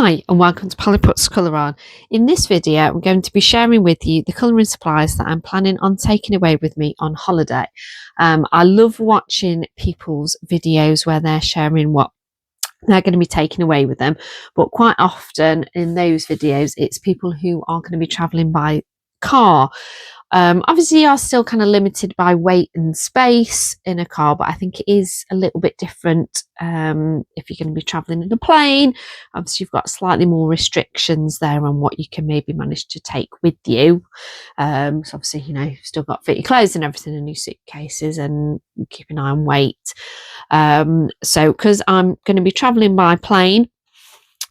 Hi and welcome to Polly Puts Colour On. In this video I'm going to be sharing with you the colouring supplies that I'm planning on taking away with me on holiday. I love watching people's videos where they're sharing what they're going to be taking away with them, but quite often in those videos it's people who are going to be travelling by car. Obviously you are still kind of limited by weight and space in a car, but I think it is a little bit different if you're going to be traveling in a plane. Obviously you've got slightly more restrictions there on what you can maybe manage to take with you. So obviously, you know, you've still got to fit your clothes and everything in your suitcases and keep an eye on weight. So because I'm going to be traveling by plane,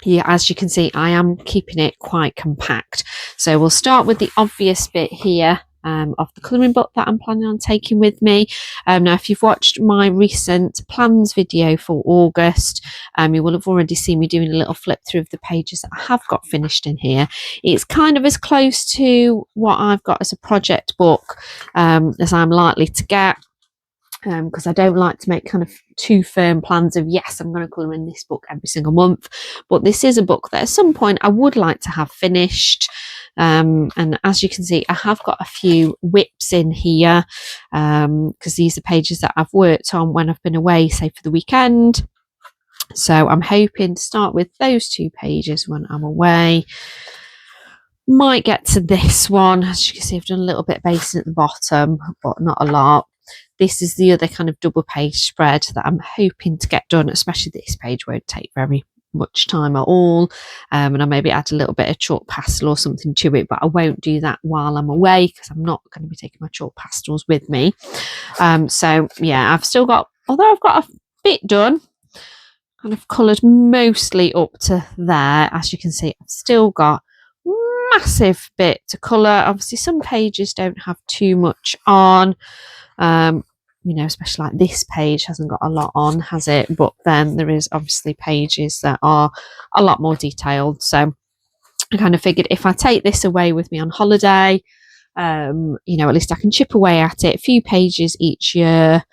yeah, as you can see, I am keeping it quite compact. So we'll start with the obvious bit here of the colouring book that I'm planning on taking with me. Now, if you've watched my recent plans video for August, you will have already seen me doing a little flip through of the pages that I have got finished in here. It's kind of as close to what I've got as a project book as I'm likely to get. Because I don't like to make kind of too firm plans of, yes, I'm going to colour in this book every single month. But this is a book that at some point I would like to have finished. And as you can see, I have got a few whips in here because these are pages that I've worked on when I've been away, say for the weekend. So I'm hoping to start with those two pages when I'm away. Might get to this one. As you can see, I've done a little bit of basing at the bottom, but not a lot. This is the other kind of double page spread that I'm hoping to get done, especially this page won't take very much time at all. And I'll maybe add a little bit of chalk pastel or something to it, but I won't do that while I'm away because I'm not going to be taking my chalk pastels with me. So yeah, I've still got, although I've got a bit done, kind of coloured mostly up to there. As you can see, I've still got massive bit to colour. Obviously some pages don't have too much on. You know, especially like this page hasn't got a lot on, has it? But then there is obviously pages that are a lot more detailed. So I kind of figured if I take this away with me on holiday, you know, at least I can chip away at it, a few pages each year.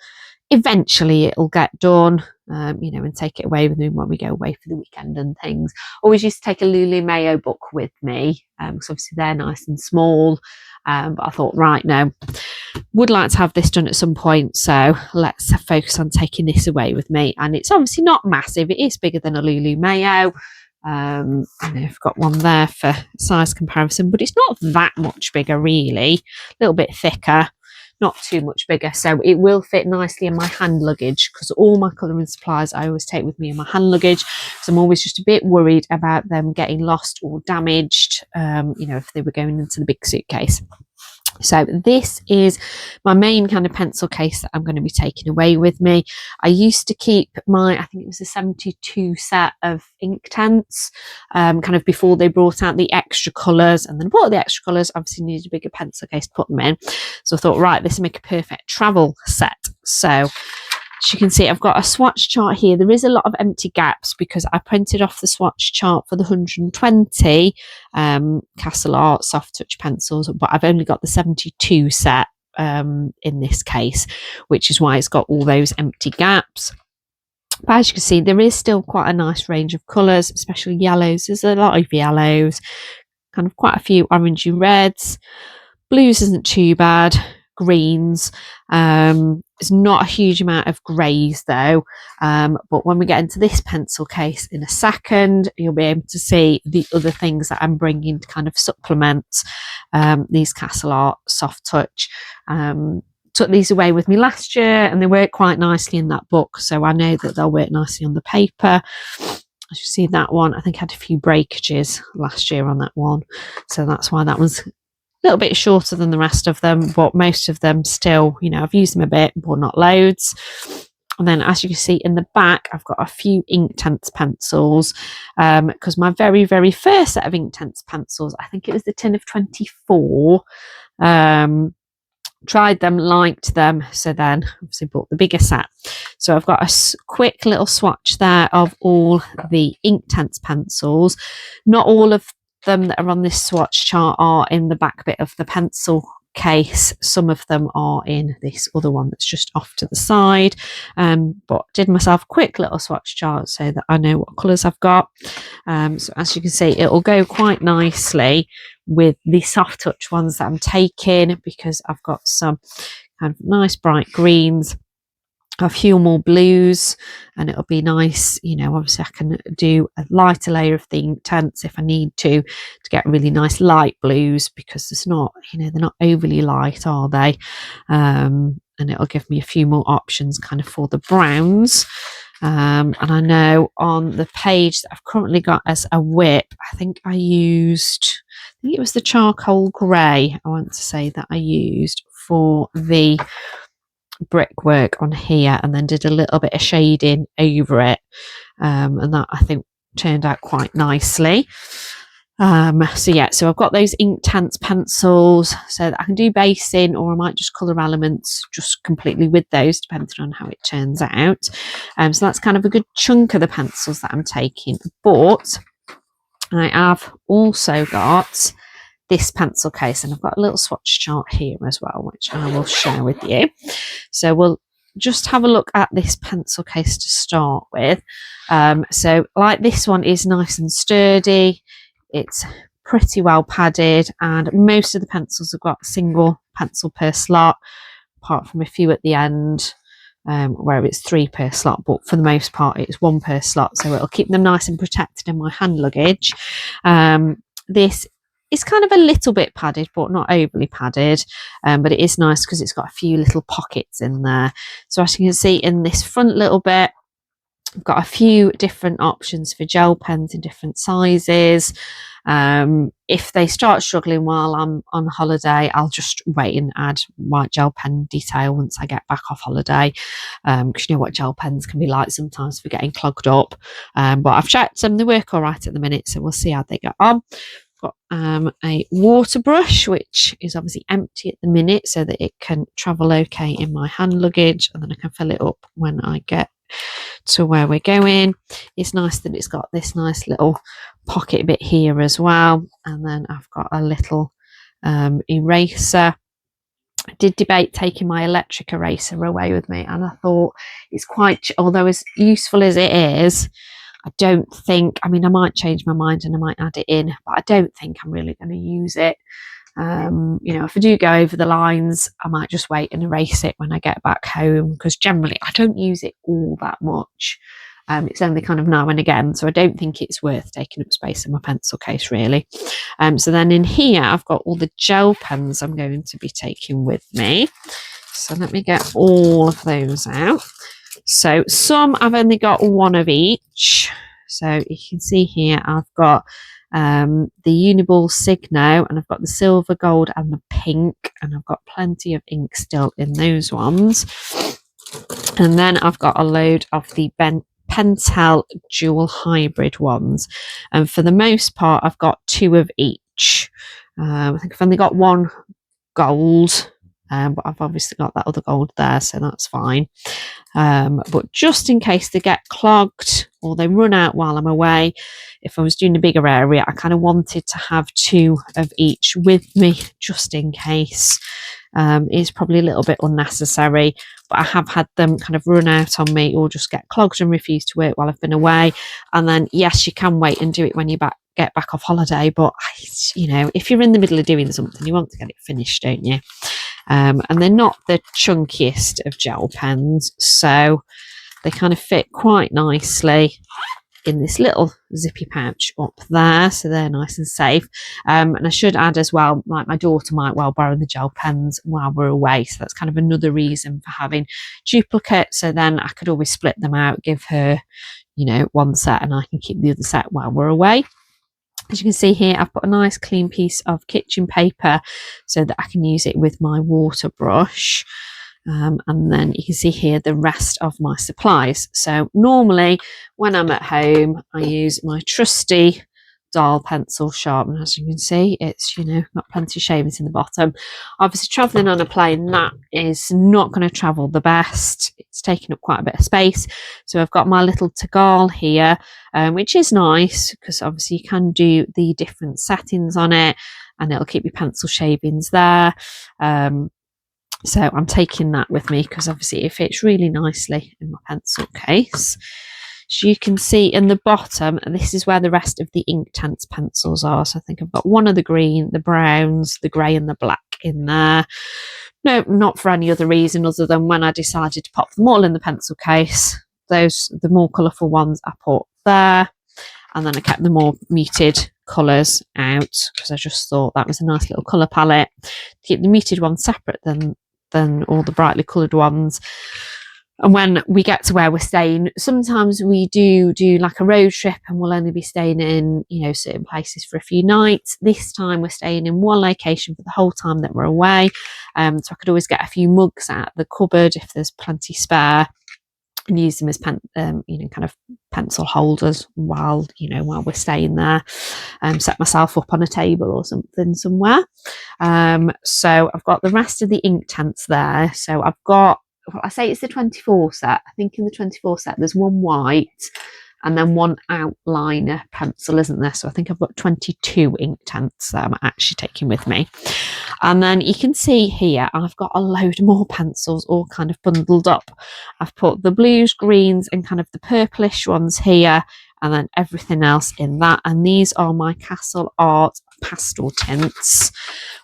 Eventually it'll get done, you know, and take it away with me when we go away for the weekend and things. Always used to take a Lulu Mayo book with me, because obviously they're nice and small. But I thought, right, no, would like to have this done at some point, so let's focus on taking this away with me. And it's obviously not massive, it is bigger than a Lulu Mayo. And I've got one there for size comparison, but it's not that much bigger really, a little bit thicker, not too much bigger, so it will fit nicely in my hand luggage, because all my colouring supplies I always take with me in my hand luggage, because I'm always just a bit worried about them getting lost or damaged, you know, if they were going into the big suitcase. So this is my main kind of pencil case that I'm going to be taking away with me. I used to keep my, I think it was a 72 set of inktense, kind of before they brought out the extra colours, and then bought the extra colours, obviously needed a bigger pencil case to put them in. So I thought, right, this will make a perfect travel set. So as you can see, I've got a swatch chart here. There is a lot of empty gaps because I printed off the swatch chart for the 120 Castle Art soft touch pencils, but I've only got the 72 set in this case, which is why it's got all those empty gaps. But as you can see, there is still quite a nice range of colours, especially yellows. There's a lot of yellows, kind of quite a few orangey reds. Blues isn't too bad. Greens. There's not a huge amount of greys though, but when we get into this pencil case in a second, you'll be able to see the other things that I'm bringing to kind of supplement these Castle Art soft touch. Took these away with me last year and they work quite nicely in that book, so I know that they'll work nicely on the paper. As you see, that one, I think I had a few breakages last year on that one, so that's why that one's little bit shorter than the rest of them, but most of them still, you know, I've used them a bit, but not loads. And then as you can see in the back, I've got a few Inktense pencils, because my very, very first set of Inktense pencils, I think it was the tin of 24, tried them, liked them, so then obviously bought the bigger set. So I've got a quick little swatch there of all the Inktense pencils. Not all of them that are on this swatch chart are in the back bit of the pencil case. Some of them are in this other one that's just off to the side, but did myself a quick little swatch chart so that I know what colours I've got. So as you can see, it'll go quite nicely with the soft touch ones that I'm taking, because I've got some kind of nice bright greens, a few more blues, and it'll be nice, you know, obviously I can do a lighter layer of the Inktense if I need to get really nice light blues, because it's not, you know, they're not overly light, are they? And it'll give me a few more options kind of for the browns. And I know on the page that I've currently got as a whip, I think it was the charcoal grey, I want to say, that I used for the brickwork on here, and then did a little bit of shading over it, and that I think turned out quite nicely. So yeah, so I've got those Inktense pencils so that I can do basing, or I might just colour elements just completely with those, depending on how it turns out. So that's kind of a good chunk of the pencils that I'm taking, but I have also got this pencil case, and I've got a little swatch chart here as well, which I will share with you. So we'll just have a look at this pencil case to start with. So like, this one is nice and sturdy, it's pretty well padded, and most of the pencils have got a single pencil per slot, apart from a few at the end where it's 3 per slot, but for the most part it's 1 per slot, so it'll keep them nice and protected in my hand luggage. This is kind of a little bit padded, but not overly padded, but it is nice because it's got a few little pockets in there. So as you can see in this front little bit, I've got a few different options for gel pens in different sizes. If they start struggling while I'm on holiday, I'll just wait and add white gel pen detail once I get back off holiday, because you know what gel pens can be like sometimes for getting clogged up. But I've checked them, they work all right at the minute, so we'll see how they get on. Got a water brush, which is obviously empty at the minute so that it can travel okay in my hand luggage, and then I can fill it up when I get to where we're going. It's nice that it's got this nice little pocket bit here as well, and then I've got a little eraser. I did debate taking my electric eraser away with me, and I thought it's quite, although as useful as it is, I don't think, I mean, I might change my mind and I might add it in, but I don't think I'm really going to use it. You know, if I do go over the lines, I might just wait and erase it when I get back home, because generally I don't use it all that much. It's only kind of now and again, so I don't think it's worth taking up space in my pencil case, really. So then in here, I've got all the gel pens I'm going to be taking with me. So let me get all of those out. So some I've only got one of each. So you can see here I've got the Uniball Signo, and I've got the silver, gold and the pink, and I've got plenty of ink still in those ones. And then I've got a load of the Pentel dual hybrid ones, and for the most part I've got 2 of each. I think I've only got 1 gold, but I've obviously got that other gold there, so that's fine. But just in case they get clogged or they run out while I'm away, if I was doing a bigger area, I kind of wanted to have 2 of each with me just in case. It's probably a little bit unnecessary, but I have had them kind of run out on me or just get clogged and refuse to work while I've been away. And then yes, you can wait and do it when you get back off holiday, but you know, if you're in the middle of doing something, you want to get it finished, don't you? And they're not the chunkiest of gel pens, so they kind of fit quite nicely in this little zippy pouch up there, so they're nice and safe. And I should add as well, like, my daughter might well borrow the gel pens while we're away, so that's kind of another reason for having duplicate, so then I could always split them out, give her, you know, 1 set, and I can keep the other set while we're away. As you can see here, I've put a nice clean piece of kitchen paper so that I can use it with my water brush. And then you can see here the rest of my supplies. So normally when I'm at home, I use my trusty dial pencil sharpener. As you can see, it's, you know, got plenty of shavings in the bottom. Obviously traveling on a plane, that is not going to travel the best. It's taking up quite a bit of space. So I've got my little Tagal here, which is nice because obviously you can do the different settings on it and it'll keep your pencil shavings there. So I'm taking that with me because obviously it fits really nicely in my pencil case. So you can see in the bottom, and this is where the rest of the Inktense pencils are. So I think I've got one of the green, the browns, the grey and the black in there. No, not for any other reason other than when I decided to pop them all in the pencil case, those, the more colourful ones I put there. And then I kept the more muted colours out because I just thought that was a nice little colour palette. Keep the muted ones separate than all the brightly coloured ones. And when we get to where we're staying, sometimes we do like a road trip and we'll only be staying in, you know, certain places for a few nights. This time we're staying in one location for the whole time that we're away. So I could always get a few mugs out of the cupboard if there's plenty spare, and use them as you know, kind of pencil holders while we're staying there. Set myself up on a table or something somewhere. So I've got the rest of the Inktense there. So I've got, well, I say it's the 24 set. I think in the 24 set there's one white and then one outliner pencil, isn't there? So I think I've got 22 Inktense that I'm actually taking with me. And then you can see here, I've got a load more pencils all kind of bundled up. I've put the blues, greens, and kind of the purplish ones here, and then everything else in that. And these are my Castle Art pastel tints,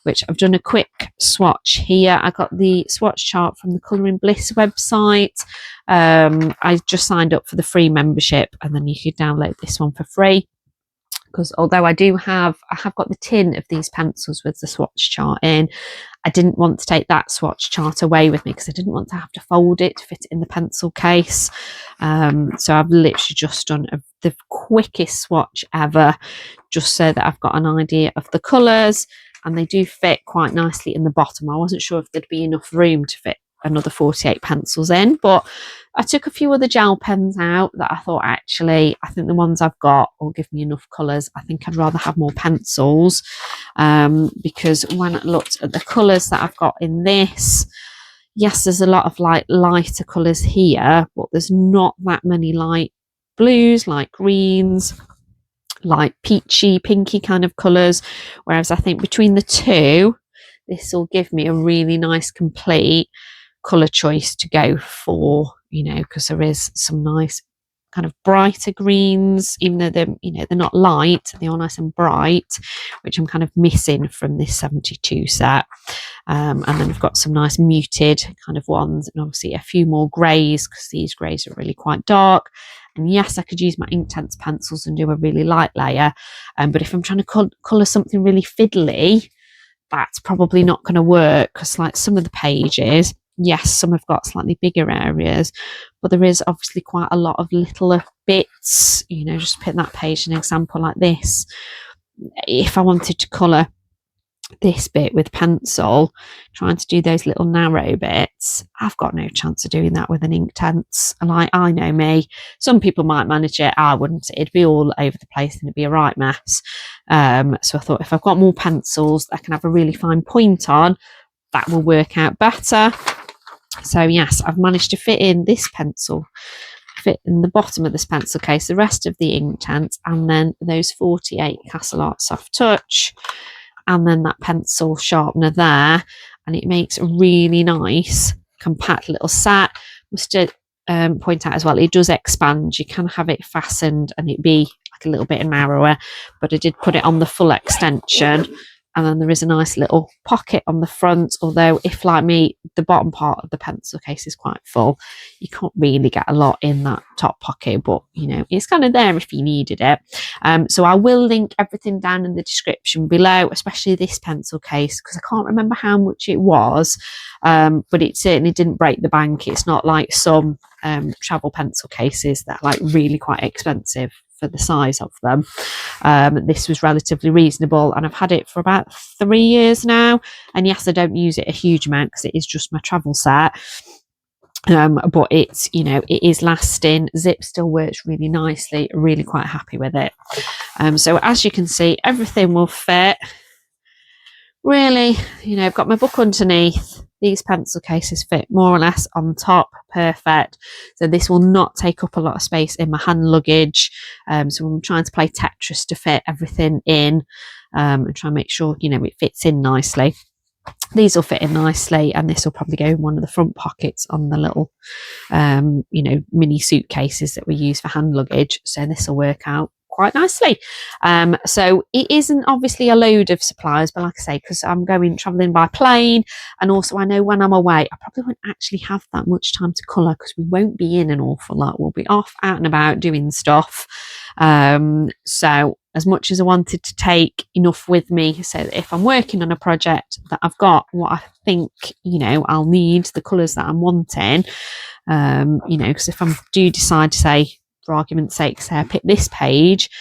which I've done a quick swatch here. I got the swatch chart from the Colouring Bliss website. I just signed up for the free membership, and then you could download this one for free. Because although I have got the tin of these pencils with the swatch chart in, I didn't want to take that swatch chart away with me because I didn't want to have to fold it to fit it in the pencil case. So I've literally just done the quickest swatch ever, just so that I've got an idea of the colours, and they do fit quite nicely in the bottom. I wasn't sure if there'd be enough room to fit another 48 pencils in, but I took a few other gel pens out that I thought, actually, I think the ones I've got will give me enough colours. I think I'd rather have more pencils, because when I looked at the colours that I've got in this, yes, there's a lot of like lighter colours here, but there's not that many light blues, light greens, light peachy, pinky kind of colours. Whereas I think between the two, this will give me a really nice complete colour choice to go for, because there is some nice kind of brighter greens, even though they're not light, they are nice and bright, which I'm kind of missing from this 72 set. And then we've got some nice muted kind of ones, and obviously a few more greys, because these greys are really quite dark. And yes, I could use my Inktense pencils and do a really light layer, but if I'm trying to colour something really fiddly, that's probably not going to work, because like some of the pages, yes, some have got slightly bigger areas, but there is obviously quite a lot of littler bits. Just put that page an example like this. If I wanted to colour this bit with pencil, trying to do those little narrow bits, I've got no chance of doing that with an Inktense. And I know me, some people might manage it, I wouldn't. It'd be all over the place and it'd be a right mess. So I thought if I've got more pencils that I can have a really fine point on, that will work out better. So yes, I've managed to fit in this pencil, fit in the bottom of this pencil case, the rest of the Inktense, and then those 48 Castle Art Soft Touch, and then that pencil sharpener there, and it makes a really nice compact little set. Must point out as well, it does expand. You can have it fastened and it be like a little bit narrower, but I did put it on the full extension. And then there is a nice little pocket on the front, although if, like me, the bottom part of the pencil case is quite full, you can't really get a lot in that top pocket, but it's kind of there if you needed it. So I will link everything down in the description below, especially this pencil case, because I can't remember how much it was, but it certainly didn't break the bank. It's not like some travel pencil cases that are like really quite expensive for the size of them. This was relatively reasonable, and I've had it for about 3 years now. And yes, I don't use it a huge amount because it is just my travel set, But it's, you know, it is lasting. Zip still works really nicely. Really quite happy with it. So as you can see, everything will fit. Really, you know, I've got my book underneath. These pencil cases fit more or less on top. Perfect. So this will not take up a lot of space in my hand luggage. So I'm trying to play Tetris to fit everything in, and try and make sure, you know, it fits in nicely. These will fit in nicely, and this will probably go in one of the front pockets on the little, you know, mini suitcases that we use for hand luggage. So this will work out quite nicely. So it isn't obviously a load of supplies, but like I say, because I'm going traveling by plane, and also I know when I'm away, I probably won't actually have that much time to colour because we won't be in an awful lot. We'll be off out and about doing stuff. So as much as I wanted to take enough with me, so that if I'm working on a project that I've got what I think, you know, I'll need, the colours that I'm wanting, you know, because if I do decide to say, for argument's sake, say I pick this page,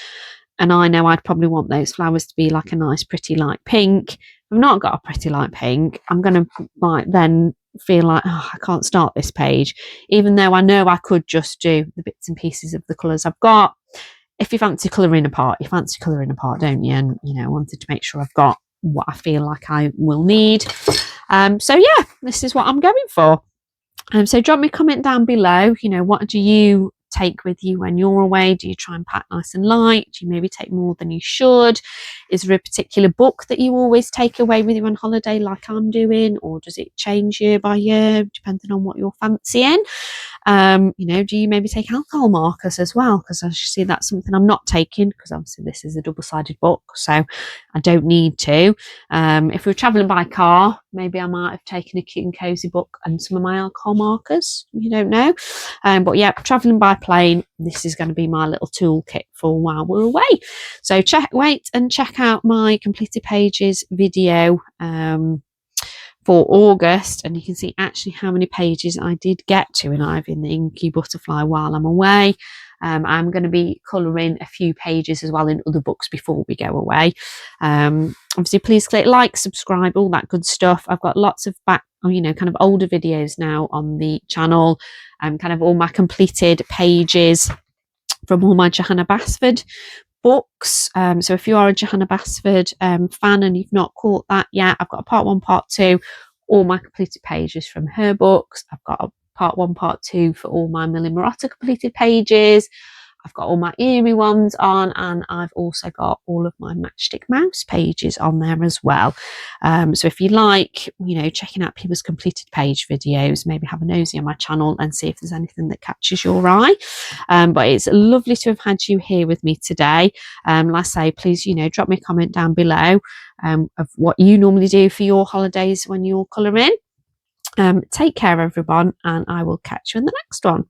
and I know I'd probably want those flowers to be like a nice pretty light pink. If I've not got a pretty light pink, I'm going to like then feel like, oh, I can't start this page, even though I know I could just do the bits and pieces of the colours I've got. If you fancy colouring apart, you fancy colouring apart, don't you? And, you know, I wanted to make sure I've got what I feel like I will need. So yeah, this is what I'm going for. So drop me a comment down below. You know, what do you take with you when you're away? Do you try and pack nice and light? Do you maybe take more than you should? Is there a particular book that you always take away with you on holiday like I'm doing, or does it change year by year depending on what you're fancying? You know, do you maybe take alcohol markers as well? Because as you see, that's something I'm not taking, because obviously this is a double-sided book, so I don't need to. If we were traveling by car, maybe I might have taken a cute and cozy book and some of my alcohol markers. You don't know. But yeah, traveling by plane, this is going to be my little toolkit for while we're away. So wait and check out my completed pages video for August, and you can see actually how many pages I did get to in Ivy and the Inky Butterfly while I'm away. I'm going to be colouring a few pages as well in other books before we go away. Obviously, please click like, subscribe, all that good stuff. I've got lots of you know, kind of older videos now on the channel, kind of all my completed pages from all my Johanna Basford books. So if you are a Johanna Basford fan and you've not caught that yet, I've got a part 1, part 2, all my completed pages from her books. I've got a part 1, part 2 for all my Millie Marotta completed pages. I've got all my eerie ones on, and I've also got all of my Matchstick Mouse pages on there as well. So if you like, you know, checking out people's completed page videos, maybe have a nosy on my channel and see if there's anything that catches your eye. But it's lovely to have had you here with me today. Like I say, please, you know, drop me a comment down below of what you normally do for your holidays when you're colouring. Take care, everyone, and I will catch you in the next one.